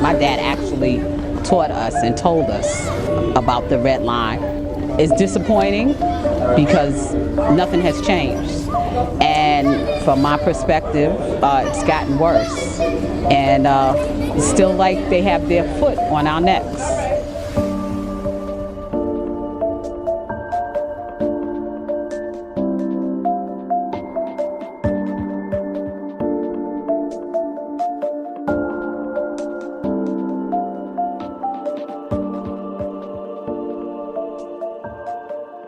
my dad actually taught us and told us about the red line, is disappointing because nothing has changed. And from my perspective, it's gotten worse. And it's still like they have their foot on our necks.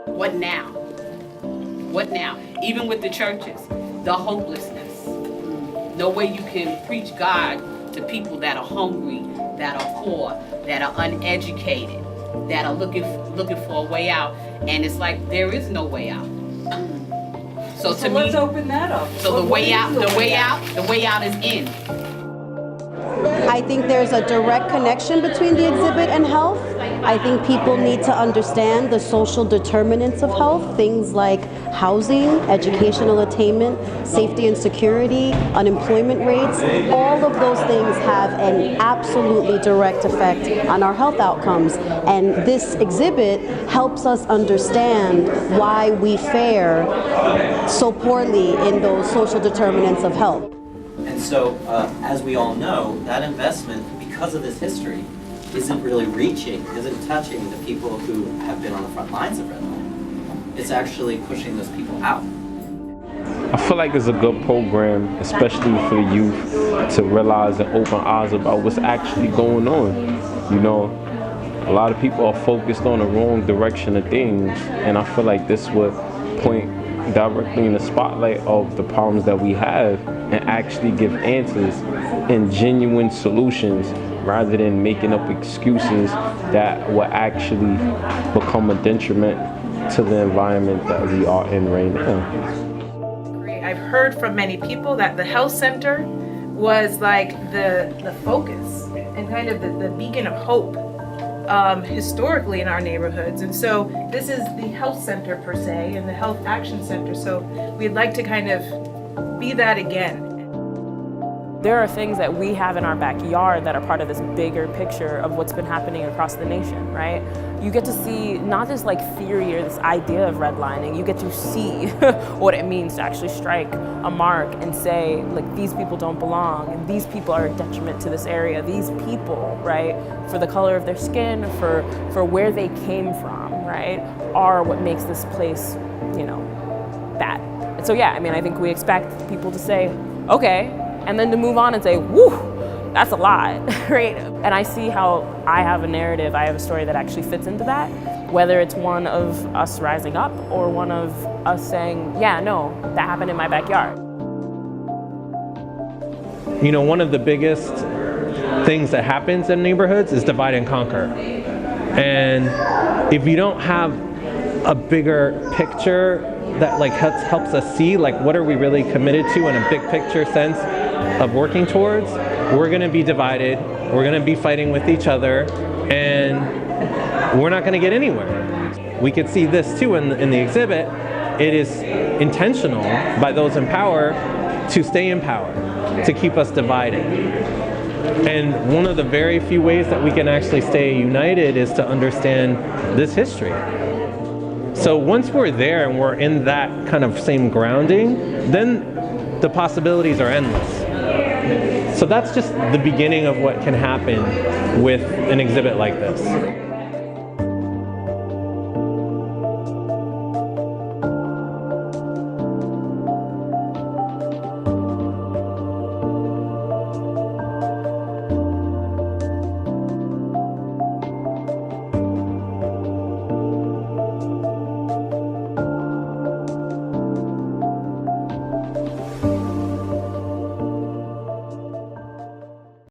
What now? What now? Even with the churches, the hopelessness. No way you can preach God to people that are hungry, that are poor, that are uneducated, that are looking for a way out, and it's like there is no way out. So to me, let's open that up. So the way out is in. I think there's a direct connection between the exhibit and health. I think people need to understand the social determinants of health, things like housing, educational attainment, safety and security, unemployment rates. All of those things have an absolutely direct effect on our health outcomes. And this exhibit helps us understand why we fare so poorly in those social determinants of health. And so, as we all know, that investment, because of this history, isn't really reaching, isn't touching the people who have been on the front lines of Redlining. It's actually pushing those people out. I feel like it's a good program, especially for the youth, to realize and open eyes about what's actually going on. You know, a lot of people are focused on the wrong direction of things, and I feel like this would point directly in the spotlight of the problems that we have and actually give answers and genuine solutions rather than making up excuses that will actually become a detriment to the environment that we are in right now. I've heard from many people that the health center was like the focus and kind of the beacon of hope historically in our neighborhoods. And so this is the health center per se and the health action center. So we'd like to kind of be that again. There are things that we have in our backyard that are part of this bigger picture of what's been happening across the nation, right? You get to see not just like theory or this idea of redlining, you get to see what it means to actually strike a mark and say, like, these people don't belong, and these people are a detriment to this area. These people, right, for the color of their skin, for where they came from, right, are what makes this place, you know, bad. And so yeah, I mean, I think we expect people to say, okay, and then to move on and say, woo, that's a lot, right? And I see how I have a narrative, I have a story that actually fits into that, whether it's one of us rising up or one of us saying, yeah, no, that happened in my backyard. You know, one of the biggest things that happens in neighborhoods is divide and conquer. And if you don't have a bigger picture that like helps us see like what are we really committed to in a big picture sense of working towards, we're going to be divided, we're going to be fighting with each other, and we're not going to get anywhere. We could see this too in the exhibit. It is intentional by those in power to stay in power, to keep us divided. And one of the very few ways that we can actually stay united is to understand this history. So once we're there and we're in that kind of same grounding, then the possibilities are endless. So that's just the beginning of what can happen with an exhibit like this.